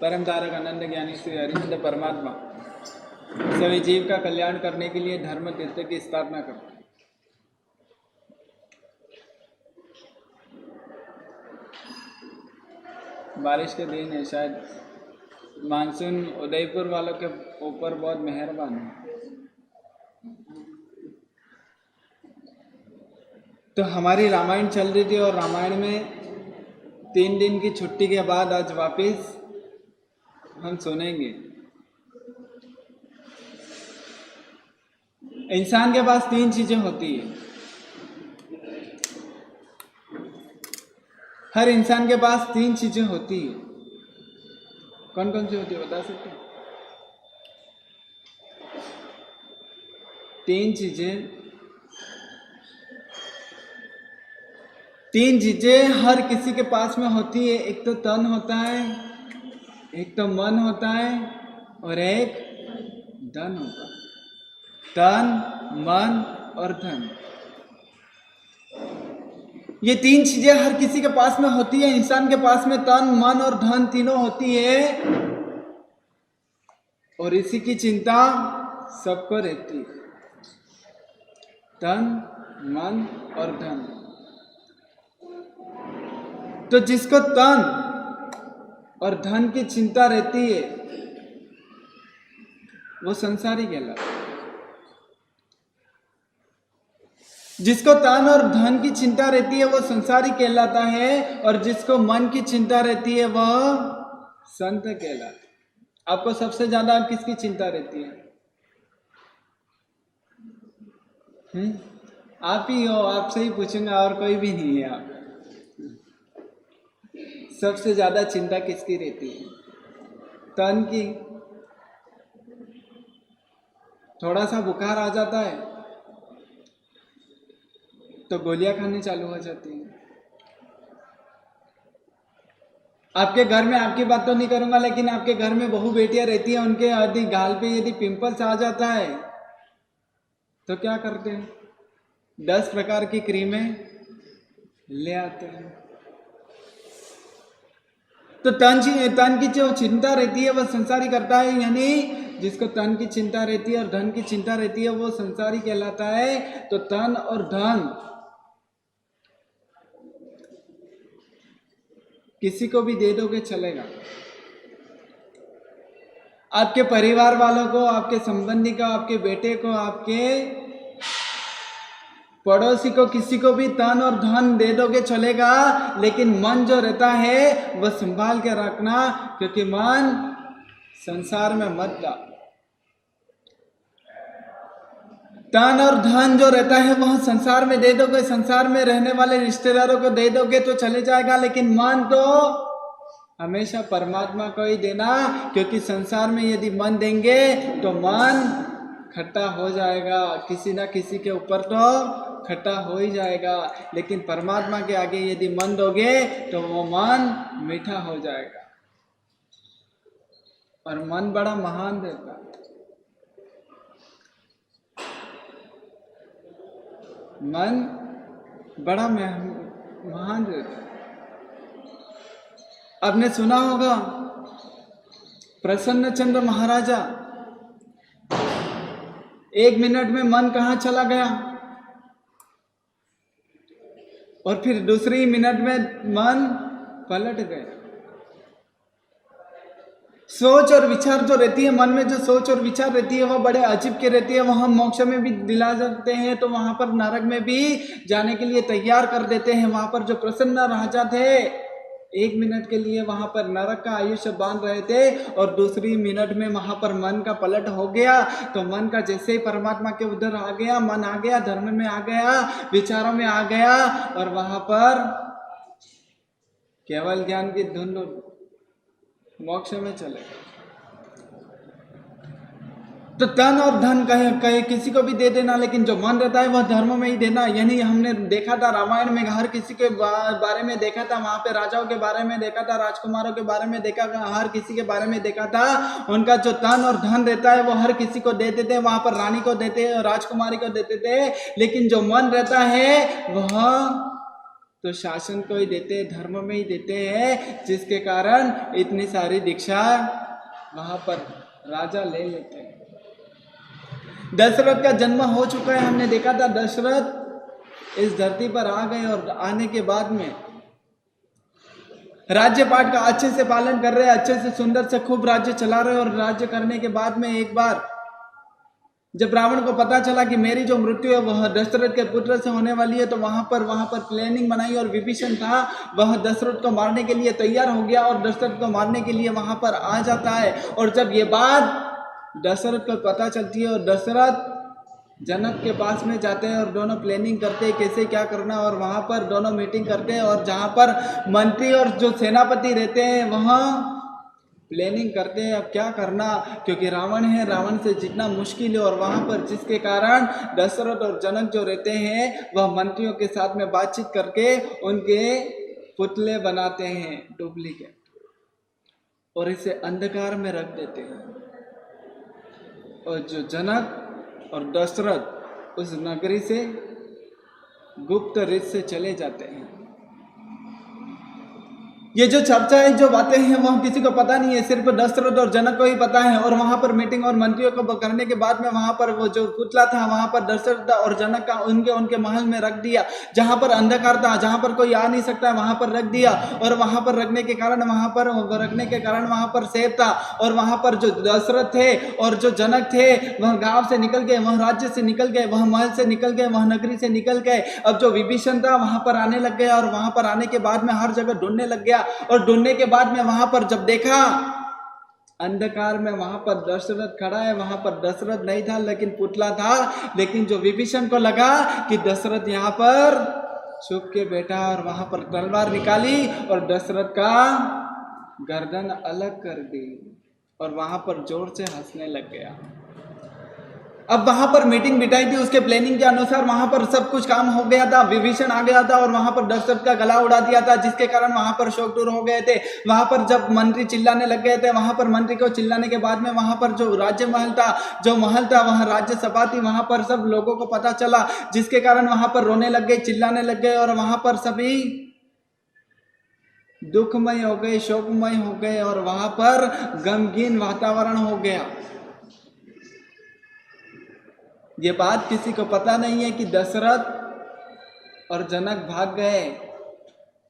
परम तारक आनंद ज्ञानी श्री हरिंद्र परमात्मा सभी जीव का कल्याण करने के लिए धर्म तीर्थ की स्थापना करते हैं। बारिश के दिन है, शायद मानसून उदयपुर वालों के ऊपर बहुत मेहरबान है। तो हमारी रामायण चल रही थी और रामायण में 3 दिन की छुट्टी के बाद आज वापस हम सुनेंगे। इंसान के पास 3 चीजें होती है। हर इंसान के पास 3 चीजें होती है। कौन कौन सी होती है बता सकते हैं? 3 चीजें हर किसी के पास में होती है। एक तो तन होता है, एक तो मन होता है और एक धन होता है। तन, मन और धन, ये 3 चीजें हर किसी के पास में होती है। इंसान के पास में तन, मन और धन तीनों होती है और इसी की चिंता सबको रहती है। तन, मन और धन। तो जिसको तन और धन की चिंता रहती है वो संसारी कहलाता है। जिसको तन और धन की चिंता रहती है वो संसारी कहलाता है और जिसको मन की चिंता रहती है वह संत कहलाता है। आपको सबसे ज्यादा किसकी चिंता रहती है? आप ही हो, आपसे ही पूछूंगा, और कोई भी नहीं है। आप सबसे ज्यादा चिंता किसकी रहती है? तन की। थोड़ा सा बुखार आ जाता है तो गोलियां खानी चालू हो जाती हैं। आपके घर में, आपकी बात तो नहीं करूंगा, लेकिन आपके घर में बहू बेटियां रहती हैं, उनके यदि गाल पे यदि पिंपल्स आ जाता है तो क्या करते हैं? 10 प्रकार की क्रीमें ले आते हैं। तो तन की जो चिंता रहती है वह संसारी करता है, यानी जिसको तन की चिंता रहती है और धन की चिंता रहती है वो संसारी कहलाता है। तो तन और धन किसी को भी दे दोगे चलेगा। आपके परिवार वालों को, आपके संबंधी को, आपके बेटे को, आपके पड़ोसी को, किसी को भी तन और धन दे दोगे चलेगा, लेकिन मन जो रहता है वह संभाल के रखना, क्योंकि मन संसार में मत जा। तन और धन जो रहता है वह संसार में दे दोगे, संसार में रहने वाले रिश्तेदारों को दे दोगे तो चले जाएगा, लेकिन मन तो हमेशा परमात्मा को ही देना, क्योंकि संसार में यदि मन देंगे तो मन खट्टा हो जाएगा, किसी ना किसी के ऊपर तो खट्टा हो ही जाएगा। लेकिन परमात्मा के आगे यदि मन दोगे तो वो मन मीठा हो जाएगा। और मन बड़ा महान रहता है। मन बड़ा महान रहता है। आपने सुना होगा प्रसन्न चंद्र महाराजा, 1 मिनट में मन कहाँ चला गया और फिर दूसरी मिनट में मन पलट गया। सोच और विचार जो रहती है, मन में जो सोच और विचार रहती है वह बड़े अजीब के रहती है। वहाँ मोक्ष में भी दिला जाते हैं तो वहां पर नरक में भी जाने के लिए तैयार कर देते हैं। वहां पर जो प्रसन्न राजा थे 1 मिनट के लिए वहां पर नरक का आयुष्य बांध रहे थे और दूसरी मिनट में वहां पर मन का पलट हो गया। तो मन का जैसे ही परमात्मा के उधर आ गया, मन आ गया, धर्म में आ गया, विचारों में आ गया और वहां पर केवल ज्ञान की धुन मोक्ष में चले गए। तो तन और धन कहे किसी को भी दे देना, लेकिन जो मन रहता है वह धर्म में ही देना। यानी हमने देखा था रामायण में, हर किसी के बारे में देखा था, वहां पे राजाओं के बारे में देखा था, राजकुमारों के बारे में देखा था, हर किसी के बारे में देखा था। उनका जो तन और धन रहता है वो हर किसी को दे देते, वहां पर रानी को देते, राजकुमारी को देते थे, लेकिन जो मन रहता है वह तो शासन को ही देते हैं, धर्म में ही देते हैं, जिसके कारण इतनी सारी दीक्षा वहां पर राजा ले लेते हैं। दशरथ का जन्म हो चुका है, हमने देखा था दशरथ इस धरती पर आ गए और आने के बाद में राज्य पाठ का अच्छे से पालन कर रहे हैं, अच्छे से सुंदर से खूब राज्य चला रहे हैं। और राज्य करने के बाद में एक बार जब रावण को पता चला कि मेरी जो मृत्यु है वह दशरथ के पुत्र से होने वाली है, तो वहां पर प्लानिंग बनाई और विभीषण था वह दशरथ को मारने के लिए तैयार हो गया और दशरथ को मारने के लिए वहां पर आ जाता है। और जब ये बात दशरथ को पता चलती है और दशरथ जनक के पास में जाते हैं और दोनों प्लानिंग करते हैं कैसे क्या करना, और वहां पर दोनों मीटिंग करते हैं। और जहां पर मंत्री और जो सेनापति रहते हैं वहां प्लानिंग करते हैं अब क्या करना, क्योंकि रावण है, रावण से जितना मुश्किल है। और वहां पर जिसके कारण दशरथ और जनक जो रहते हैं वह मंत्रियों के साथ में बातचीत करके उनके पुतले बनाते हैं डुप्लीकेट, और इसे अंधकार में रख देते हैं। और जो जनक और दशरथ उस नगरी से गुप्त रीत से चले जाते हैं। ये जो चर्चा है, जो बातें हैं, वह किसी को पता नहीं है, सिर्फ दशरथ और जनक को ही पता है। और वहां पर मीटिंग और मंत्रियों को करने के बाद में वहां पर वो जो पुतला था वहां पर दशरथ और जनक का उनके महल में रख दिया, जहां पर अंधकार था, जहां पर कोई आ नहीं सकता, वहां पर रख दिया। और वहां पर रखने के कारण वहां पर सेब था। और वहां पर जो दशरथ थे और जो जनक थे वह गांव से निकल गए, वह राज्य से निकल गए, वह महल से निकल गए, वह नगरी से निकल गए। अब जो विभीषण था वहां पर आने लग गया, और वहां पर आने के बाद में हर जगह ढूंढने लग गया। और ढूंढने के बाद में वहां पर जब देखा अंधकार में वहां पर दशरथ खड़ा है, वहां पर दशरथ नहीं था लेकिन पुतला था। लेकिन जो विभीषण को लगा कि दशरथ यहाँ पर छुप के बैठा, और वहां पर तलवार निकाली और दशरथ का गर्दन अलग कर दी और वहां पर जोर से हंसने लग गया। अब वहां पर मीटिंग बिठाई थी, उसके प्लानिंग के अनुसार वहां पर सब कुछ काम हो गया था। विभीषण आ गया था और वहां पर दशरथ का गला उड़ा दिया था, जिसके कारण वहां पर शोक दूर हो गए थे। वहां पर जब मंत्री चिल्लाने लग गए थे, वहां पर मंत्री को चिल्लाने के बाद में वहां पर जो राज्य महल था, जो महल था वहां राज्यसभा थी, वहां पर सब लोगों को पता चला, जिसके कारण वहां पर रोने लग गए, चिल्लाने लग गए। और वहां पर सभी दुखमय हो गए, शोकमय हो गए, और वहां पर गमगीन वातावरण हो गया। ये बात किसी को पता नहीं है कि दशरथ और जनक भाग गए।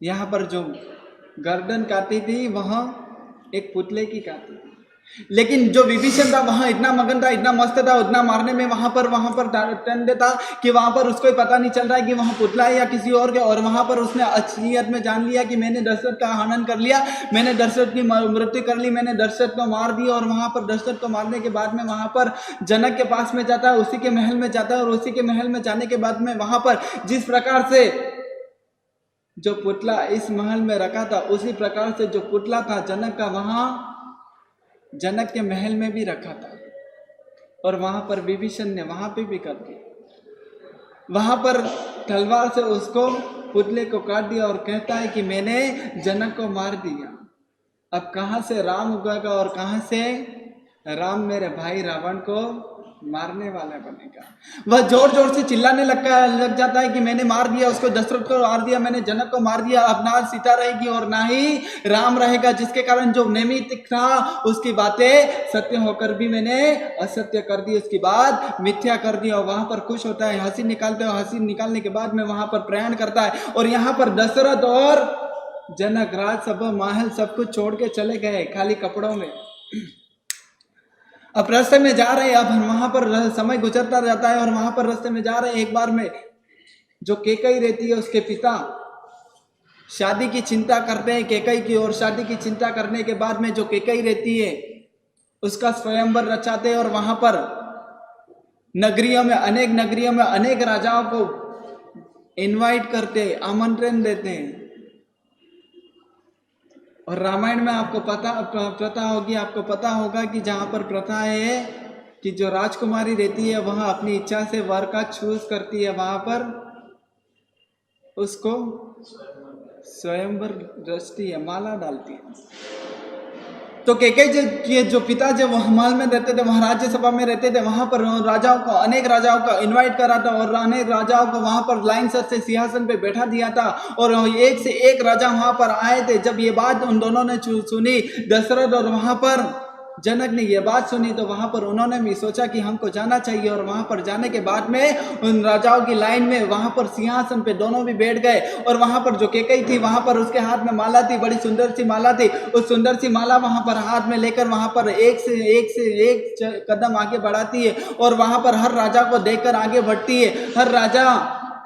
यहाँ पर जो गर्दन काटी थी वह एक पुतले की काटी थी, लेकिन जो विभीषण था वहां इतना मगन था, इतना मस्त था, उतना मारने में वहां पर टंडे था कि वहां पर उसको ही पता नहीं चल रहा है कि वहां पुतला है या किसी और के। और वहां पर उसने असलियत में जान लिया कि मैंने दशरथ का हनन कर लिया, मैंने दशरथ की मृत्यु कर ली, मैंने दशरथ को मार दिया। और वहां पर दशरथ को मारने के बाद में वहां पर जनक के पास में जाता है, उसी के महल में जाता है। और उसी के महल में जाने के बाद में वहां पर जिस प्रकार से जो पुतला इस महल में रखा था, उसी प्रकार से जो पुतला था जनक का वहां जनक के महल में भी रखा था। और वहां पर विभीषण ने वहां पे भी कर दिया, वहां पर तलवार से उसको पुतले को काट दिया और कहता है कि मैंने जनक को मार दिया। अब कहां से राम उगेगा और कहां से राम मेरे भाई रावण को मारने वाला बनेगा। वह जोर जोर से चिल्लाने लग जाता है कि मैंने मार दिया, उसको दशरथ को मार दिया, मैंने जनक को मार दिया। अब ना सीता रहेगी और ना ही राम रहेगा, जिसके कारण जो नैमित्तिक था उसकी बातें सत्य होकर भी मैंने असत्य कर दी, उसकी बात मिथ्या कर दी। और वहां पर खुश होता है, हंसी निकालते हो, हंसी निकालने के बाद में वहां पर प्रयाण करता है। और यहाँ पर दशरथ और जनक राजसभा महल सब कुछ छोड़ के चले गए खाली कपड़ों में। अब रास्ते में जा रहे हैं, अब वहां पर समय गुजरता जाता है और वहां पर रास्ते में जा रहे हैं। एक बार में जो केकई रहती है उसके पिता शादी की चिंता करते हैं केकई की, और शादी की चिंता करने के बाद में जो केकई रहती है उसका स्वयंवर रचाते हैं। और वहां पर नगरियों में अनेक राजाओं को इनवाइट करते, आमंत्रण देते हैं। और रामायण में आपको आपको पता होगा कि जहां पर प्रथा है कि जो राजकुमारी रहती है वह अपनी इच्छा से वर का चूज करती है, वहां पर उसको स्वयंवर रचती है, माला डालती है। तो कैकेयी के जो पिता जो वह महल में रहते थे, वहाँ राज्यसभा में रहते थे, वहाँ पर राजाओं को, अनेक राजाओं को इनवाइट करा था और अनेक राजाओं को वहाँ पर लाइन से सिंहासन पे बैठा दिया था और एक से एक राजा वहाँ पर आए थे। जब ये बात उन दोनों ने सुनी, दशरथ और वहाँ पर जनक ने ये बात सुनी, तो वहाँ पर उन्होंने भी सोचा कि हमको जाना चाहिए और वहाँ पर जाने के बाद में उन राजाओं की लाइन में वहाँ पर सिंहासन पे दोनों भी बैठ गए और वहाँ पर जो कैकेयी थी वहाँ पर उसके हाथ में माला थी, बड़ी सुंदर सी माला थी। उस सुंदर सी माला वहाँ पर हाथ में लेकर वहाँ पर एक से एक कदम आगे बढ़ाती है और वहाँ पर हर राजा को देखकर आगे बढ़ती है। हर राजा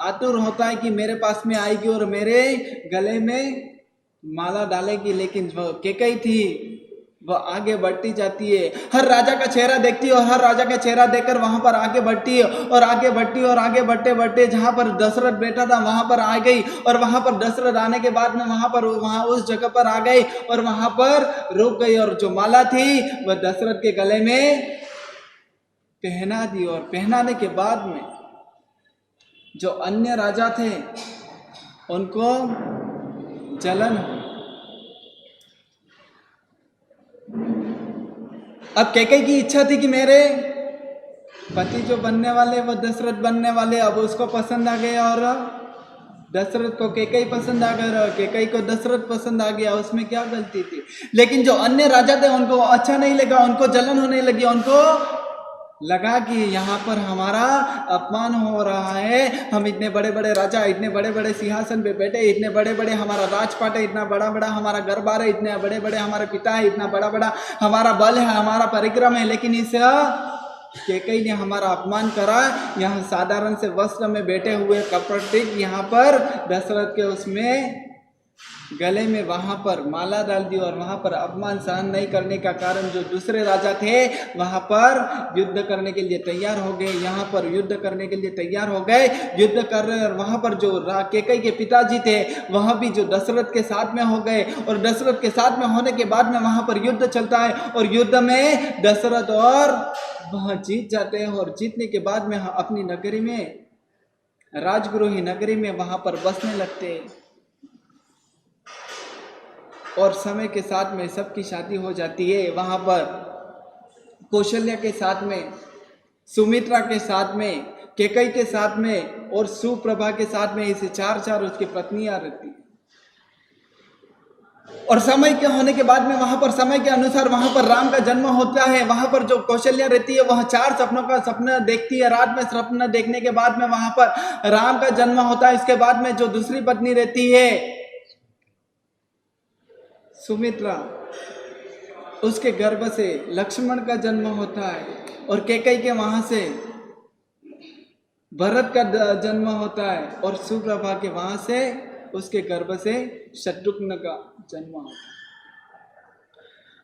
आतुर होता है कि मेरे पास में आएगी और मेरे गले में माला डालेगी, लेकिन जो कैकेयी थी वह आगे बढ़ती जाती है। हर राजा का चेहरा देखती है और हर राजा का चेहरा देखकर वहां पर आगे बढ़ती है और आगे बढ़ती है और आगे बढ़ते बढ़ते जहां पर दशरथ बैठा था वहां पर आ गई और वहां पर दशरथ आने के बाद में वहां उस जगह पर आ गई और वहां पर रुक गई और जो माला थी वह दशरथ के गले में पहना दी और पहनाने के बाद में जो अन्य राजा थे उनको जलन। अब कैकेयी की इच्छा थी कि मेरे पति जो बनने वाले वो दशरथ बनने वाले, अब उसको पसंद आ गया और दशरथ को कैकेयी पसंद आ गया और कैकेयी को दशरथ पसंद आ गया, उसमें क्या गलती थी। लेकिन जो अन्य राजा थे उनको अच्छा नहीं लगा, उनको जलन होने लगी, उनको लगा कि यहाँ पर हमारा अपमान हो रहा है। हम इतने बड़े बड़े राजा, इतने बड़े बड़े सिंहासन पे बैठे, इतने बड़े बड़े हमारा राजपाट है, इतना बड़ा बड़ा हमारा घर बार है, इतने बड़े बड़े हमारे पिता है, इतना बड़ा बड़ा हमारा बल है, हमारा परिक्रम है, लेकिन इस कैकेयी ने हमारा अपमान करा। यहाँ साधारण से वस्त्र में बैठे हुए कपटिक यहाँ पर दशरथ के उसमें गले में वहां पर माला डाल दी और वहां पर अपमान सहन नहीं करने का कारण जो दूसरे राजा थे वहां पर युद्ध करने के लिए तैयार हो गए। यहाँ पर युद्ध करने के लिए तैयार हो गए, युद्ध कर रहे और वहां पर जो कैकेयी के पिताजी थे वह भी जो दशरथ के साथ में हो गए और दशरथ के साथ में होने के बाद में वहां पर युद्ध चलता है और युद्ध में दशरथ और वह जीत जाते हैं और जीतने के बाद में अपनी नगरी में, राजगृह नगरी में वहां पर बसने लगते हैं और समय के साथ में सबकी शादी हो जाती है। वहां पर कौशल्या के साथ में, सुमित्रा के साथ में, कैकेयी के साथ में और सुप्रभा के साथ में, इसे चार उसकी पत्नियां रहती। और समय के होने के बाद में वहां पर समय के अनुसार वहां पर राम का जन्म होता है। वहां पर जो कौशल्या रहती है वह 4 सपनों का सपना देखती है। रात में सपना देखने के बाद में वहां पर राम का जन्म होता है। इसके बाद में जो दूसरी पत्नी रहती है सुमित्रा, उसके गर्भ से लक्ष्मण का जन्म होता है और कैकेयी के वहां से भरत का जन्म होता है और सुप्रभा के वहां से उसके गर्भ से शत्रुघ्न का जन्म होता है।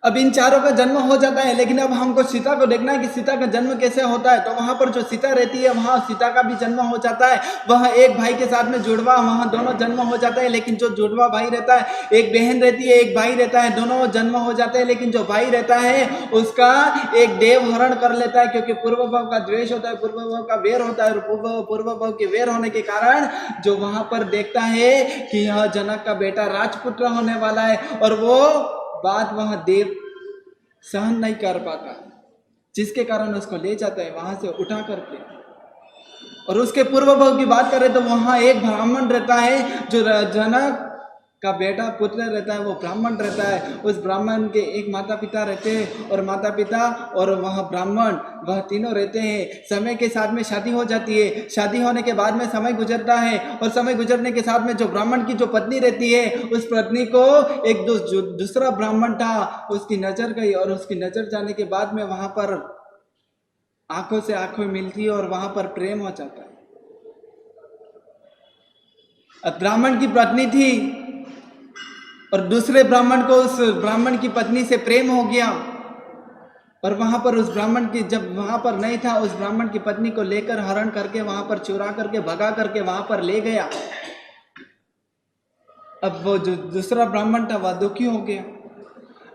अब इन चारों का जन्म हो जाता है, लेकिन अब हमको सीता को देखना है कि सीता का जन्म कैसे होता है। तो वहां पर जो सीता रहती है वहां सीता का भी जन्म हो जाता है। वह एक भाई के साथ में जुड़वा, वहां दोनों जन्म हो जाता है। लेकिन जो जुड़वा भाई रहता है, एक बहन रहती है, एक भाई रहता है, दोनों जन्म हो जाते हैं। लेकिन जो भाई रहता है उसका एक देव हरण कर लेता है, क्योंकि पूर्व भाव का द्वेष होता है, पूर्व भाव का वेर होता है और पूर्व भाव के वेर होने के कारण जो वहां पर देखता है कि यह जनक का बेटा राजपुत्र होने वाला है और वो बात वह देव सहन नहीं कर पाता, जिसके कारण उसको ले जाता है वहां से उठा करके। और उसके पूर्व भाव की बात करें तो वहां एक ब्राह्मण रहता है, जो जनक का बेटा पुत्र रहता है, वो ब्राह्मण रहता है। उस ब्राह्मण के एक माता पिता रहते हैं और माता पिता और वह ब्राह्मण, वह तीनों रहते हैं। समय के साथ में शादी हो जाती है। शादी होने के बाद में समय गुजरता है और समय गुजरने के साथ में जो ब्राह्मण की जो पत्नी रहती है, उस पत्नी को एक दूसरा ब्राह्मण था, उसकी नजर गई और उसकी नजर जाने के बाद में वहां पर आंखों से आंखों मिलती है और वहां पर प्रेम हो जाता है। अब ब्राह्मण की पत्नी थी और दूसरे ब्राह्मण को उस ब्राह्मण की पत्नी से प्रेम हो गया और वहां पर उस ब्राह्मण की, जब वहां पर नहीं था, उस ब्राह्मण की पत्नी को लेकर हरण करके वहां पर चुरा करके भगा करके वहां पर ले गया। अब वो जो दूसरा ब्राह्मण था वह दुखी हो गया।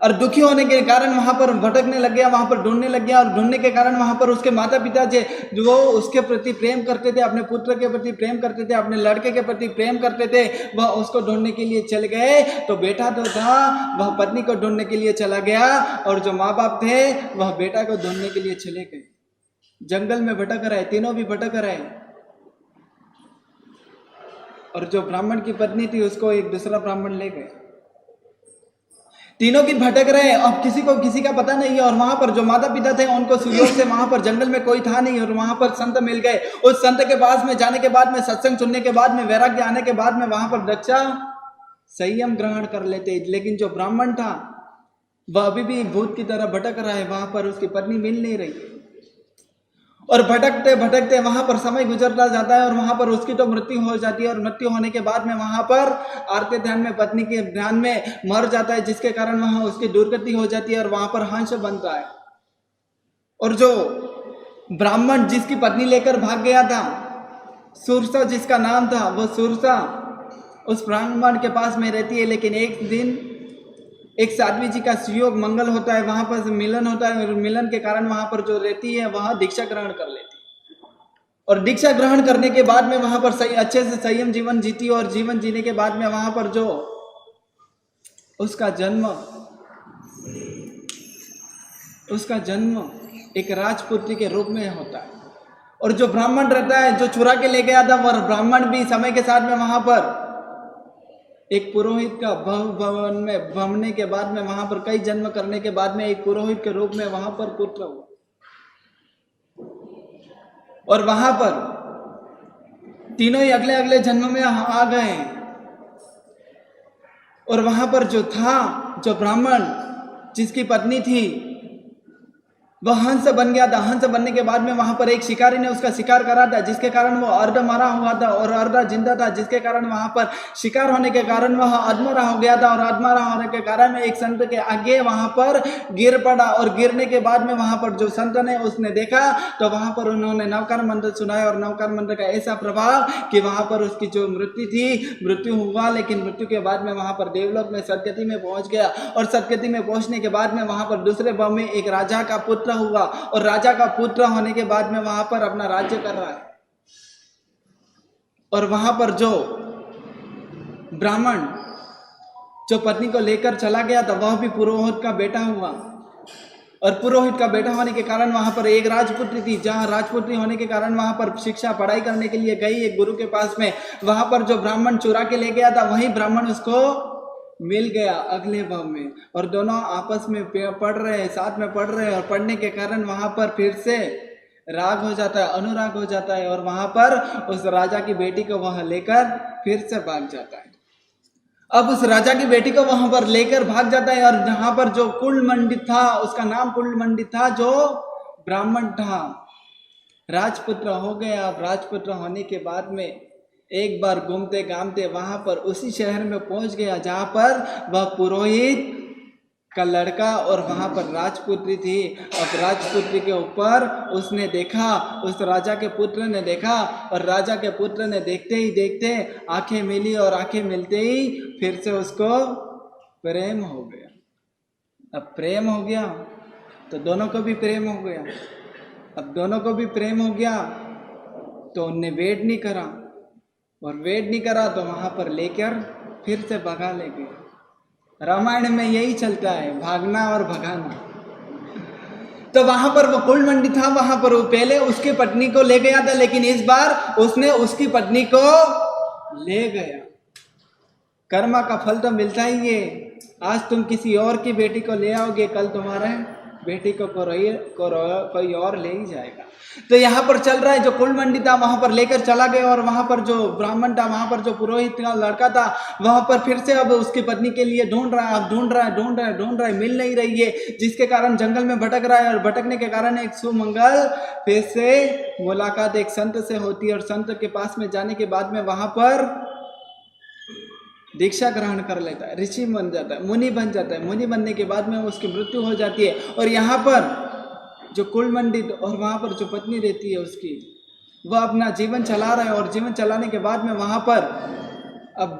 और दुखी होने के कारण वहां पर भटकने लग गया, वहां पर ढूंढने लग गया, और ढूंढने के कारण वहां पर उसके माता पिता जो उसके प्रति प्रेम करते थे, अपने पुत्र के प्रति प्रेम करते थे, अपने लड़के के प्रति प्रेम करते थे, वह उसको ढूंढने के लिए चले गए। तो बेटा तो था, वह पत्नी को ढूंढने के लिए चला गया, और जो माँ बाप थे वह बेटा को ढूंढने के लिए चले गए। जंगल में भटक रहे, तीनों भी भटक रहे। और जो ब्राह्मण की पत्नी थी उसको एक दूसरा ब्राह्मण ले गए। तीनों की भटक रहे, अब किसी को किसी का पता नहीं है। और वहां पर जो माता पिता थे उनको सुयोग से वहां पर जंगल में कोई था नहीं, और वहां पर संत मिल गए। उस संत के पास में जाने के बाद में, सत्संग सुनने के बाद में, वैराग्य आने के बाद में वहां पर दक्षा संयम ग्रहण कर लेते। लेकिन जो ब्राह्मण था वह अभी भी भूत की तरह भटक रहा है, वहां पर उसकी पत्नी मिल नहीं रही। और भटकते भटकते वहां पर समय गुजरता जाता है, और वहां पर उसकी तो मृत्यु हो जाती है। और मृत्यु होने के बाद में वहां पर आरते ध्यान में पत्नी के ध्यान में मर जाता है, जिसके कारण वहां उसकी दुर्गति हो जाती है, और वहां पर हंस बनता है। और जो ब्राह्मण जिसकी पत्नी लेकर भाग गया था, सुरसा जिसका नाम था, वो सुरसा उस ब्राह्मण के पास में रहती है। लेकिन एक दिन एक साध्वी जी का सुयोग मंगल होता है, वहां पर मिलन होता है, और मिलन के कारण वहां पर जो रहती है वह दीक्षा ग्रहण कर लेती है। और दीक्षा ग्रहण करने के बाद में वहां पर अच्छे से संयम जीवन जीती, और जीवन जीने के बाद में वहां पर जो उसका जन्म एक राजपुत्री के रूप में होता है। और जो ब्राह्मण रहता है, जो चुरा के ले गया था, वह ब्राह्मण भी समय के साथ में वहां पर एक पुरोहित का भवन में भमने के बाद में, वहां पर कई जन्म करने के बाद में एक पुरोहित के रूप में वहां पर पुत्र हुआ। और वहां पर तीनों ही अगले अगले जन्म में आ गए। और वहां पर जो था, जो ब्राह्मण जिसकी पत्नी थी, वह हंस बन गया था। हंस बनने के बाद में वहां पर एक शिकारी ने उसका शिकार करा था, जिसके कारण वो अर्ध मरा हुआ था और अर्ध जिंदा था, जिसके कारण वहां पर शिकार होने के कारण वह अधमरा हो गया था। और अधमरा होने के कारण एक संत के आगे वहां पर गिर पड़ा, और गिरने के बाद में वहां पर जो संत ने उसने देखा, तो वहां पर उन्होंने नवकार मंत्र सुनाया। और नवकार मंत्र का ऐसा प्रभाव कि वहां पर उसकी जो मृत्यु हुआ, लेकिन मृत्यु के बाद में वहां पर देवलोक में सदगति में पहुंच गया। और सदगति में पहुंचने के बाद में वहां पर दूसरे भाव में एक राजा का पुत्र हुआ, और राजा का पुत्र होने के बाद में वहां पर अपना राज्य कर रहा है। और वहां पर जो ब्राह्मण जो पत्नी को लेकर चला गया था, वह भी पुरोहित का बेटा हुआ। और पुरोहित का बेटा होने के कारण वहां पर एक राजपुत्री थी, जहां राजपुत्री होने के कारण वहां पर शिक्षा पढ़ाई करने के लिए गई एक गुरु के पास में। वहां पर जो ब्राह्मण चुरा के ले गया था, वही ब्राह्मण उसको मिल गया अगले भाव में, और दोनों आपस में पढ़ रहे हैं, साथ में पढ़ रहे हैं। और पढ़ने के कारण वहां पर फिर से राग हो जाता है, अनुराग हो जाता है, और वहां पर उस राजा की बेटी को वह लेकर फिर से भाग जाता है। अब उस राजा की बेटी को वहां पर लेकर भाग जाता है, और जहां पर जो कुलमंडित था, उसका नाम कुलमंडित था, जो ब्राह्मण था, राजपुत्र हो गया। अब राजपुत्र होने के बाद में एक बार घूमते घामते वहां पर उसी शहर में पहुंच गया, जहां पर वह पुरोहित का लड़का और वहां पर राजपुत्री थी। अब राजपुत्री के ऊपर उसने देखा, उस राजा के पुत्र ने देखा, और राजा के पुत्र ने देखते ही देखते आंखें मिली, और आंखें मिलते ही फिर से उसको प्रेम हो गया। अब प्रेम हो गया तो दोनों को भी प्रेम हो गया। अब दोनों को भी प्रेम हो गया तो उनने वेट नहीं करा, और वेट नहीं करा तो वहां पर लेकर फिर से भगा ले गए। रामायण में यही चलता है, भागना और भगाना। तो वहां पर वो कुलमंडी था, वहां पर वो पहले उसकी पत्नी को ले गया था, लेकिन इस बार उसने उसकी पत्नी को ले गया। कर्मा का फल तो मिलता ही है। आज तुम किसी और की बेटी को ले आओगे, कल तुम्हारे बेटी को कोई और ले ही जाएगा। तो यहाँ पर चल रहा है, जो कुलमंडी था वहां पर लेकर चला गया, और वहां पर जो ब्राह्मण था, वहां पर जो पुरोहित का लड़का था, वहां पर फिर से अब उसकी पत्नी के लिए ढूंढ रहा है, ढूंढ रहा है, मिल नहीं रही है, जिसके कारण जंगल में भटक रहा है। और भटकने के कारण एक सुमंगल फिर से मुलाकात एक संत से होती है, और संत के पास में जाने के बाद में वहां पर दीक्षा ग्रहण कर लेता है, ऋषि बन जाता है, मुनि बन जाता है। मुनि बनने के बाद में उसकी मृत्यु हो जाती है। और यहाँ पर जो कुलमंडित और वहाँ पर जो पत्नी रहती है उसकी, वह अपना जीवन चला रहा है। और जीवन चलाने के बाद में वहाँ पर अब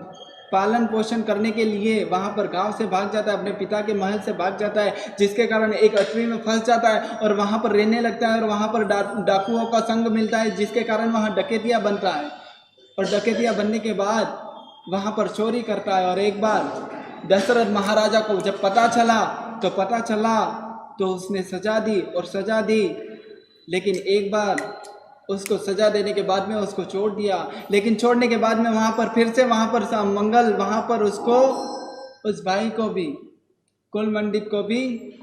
पालन पोषण करने के लिए वहाँ पर गांव से भाग जाता है, अपने पिता के महल से भाग जाता है, जिसके कारण एक अटवी में फंस जाता है और वहाँ पर रहने लगता है और वहाँ पर डाकुओं का संग मिलता है, जिसके कारण वहाँ डकैतिया बनता है। और डकैतिया बनने के बाद वहाँ पर चोरी करता है। और एक बार दशरथ महाराजा को जब पता चला तो उसने सजा दी और सजा दी, लेकिन एक बार उसको सजा देने के बाद में उसको छोड़ दिया। लेकिन छोड़ने के बाद में वहाँ पर फिर से वहाँ पर मंगल वहाँ पर उसको उस भाई को भी कुलमंडित को भी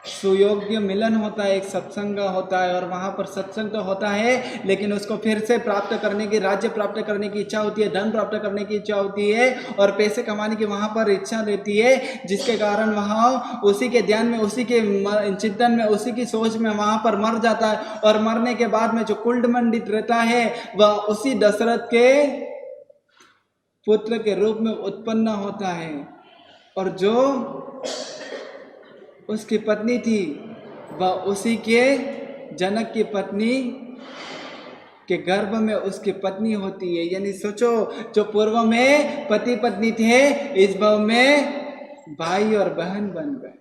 सुयोग्य मिलन होता है, एक सत्संग होता है और वहाँ पर सत्संग तो होता है, लेकिन उसको फिर से प्राप्त करने की, राज्य प्राप्त करने की इच्छा होती है, धन प्राप्त करने की इच्छा होती है और पैसे कमाने की वहाँ पर इच्छा रहती है, जिसके कारण वहाँ उसी के ध्यान में, उसी के चिंतन में, उसी की सोच में वहाँ पर मर जाता है। और मरने के बाद में जो कुलमंडित रहता है वह उसी दशरथ के पुत्र के रूप में उत्पन्न होता है। और जो उसकी पत्नी थी वह उसी के जनक की पत्नी के गर्भ में उसकी पत्नी होती है। यानी सोचो, जो पूर्व में पति पत्नी थे इस भाव में भाई और बहन बन गए।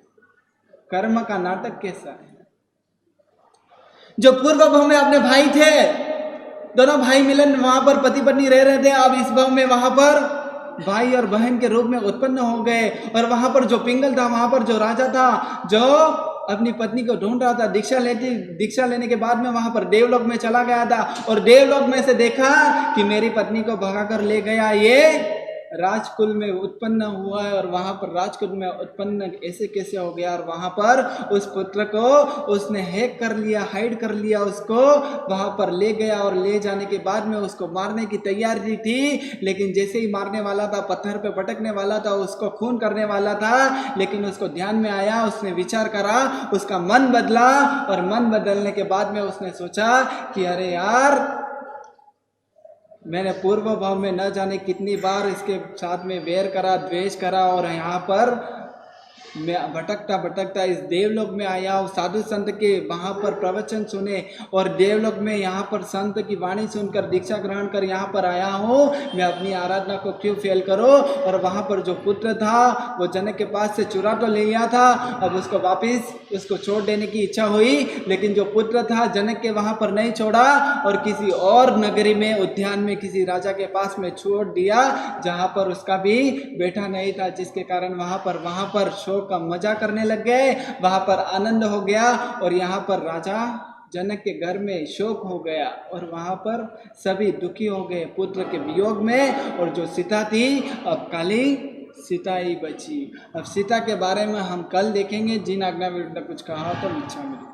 कर्म का नाटक कैसा है। जो पूर्व भाव में अपने भाई थे, दोनों भाई मिलन वहां पर पति पत्नी रह रहे थे, अब इस भाव में वहां पर भाई और बहन के रूप में उत्पन्न हो गए। और वहां पर जो पिंगल था, वहां पर जो राजा था, जो अपनी पत्नी को ढूंढ रहा था, दीक्षा लेने के बाद में वहां पर देवलोक में चला गया था और देवलोक में से देखा कि मेरी पत्नी को भगाकर ले गया ये राजकुल में उत्पन्न हुआ है। और वहां पर राजकुल में उत्पन्न ऐसे कैसे हो गया। और वहां पर उस पुत्र को उसने हैक कर लिया, हाइड कर लिया, उसको वहां पर ले गया और ले जाने के बाद में उसको मारने की तैयारी थी। लेकिन जैसे ही मारने वाला था, पत्थर पे पटकने वाला था, उसको खून करने वाला था, लेकिन उसको ध्यान में आया, उसने विचार करा, उसका मन बदला और मन बदलने के बाद में उसने सोचा कि अरे यार, मैंने पूर्व भाव में न जाने कितनी बार इसके साथ में वैर करा, द्वेष करा और यहाँ पर मैं भटकता इस देवलोक में आया हूँ। साधु संत के वहाँ पर प्रवचन सुने और देवलोक में यहाँ पर संत की वाणी सुनकर दीक्षा ग्रहण कर यहाँ पर आया हूँ। मैं अपनी आराधना को क्यों फेल करूँ। और वहाँ पर जो पुत्र था वो जनक के पास से चुरा तो ले लिया था, अब उसको वापिस उसको छोड़ देने की इच्छा हुई, लेकिन जो पुत्र था जनक के वहाँ पर नहीं छोड़ा और किसी और नगरी में, उद्यान में किसी राजा के पास में छोड़ दिया, जहाँ पर उसका भी बेटा नहीं था, जिसके कारण वहाँ पर शोक का मजा करने लग गए, वहां पर आनंद हो गया। और यहाँ पर राजा जनक के घर में शोक हो गया और वहां पर सभी दुखी हो गए पुत्र के वियोग में। और जो सीता थी अब काली सीता ही बची। अब सीता के बारे में हम कल देखेंगे। जिन आज्ञा ने कुछ कहा तो इच्छा मिली।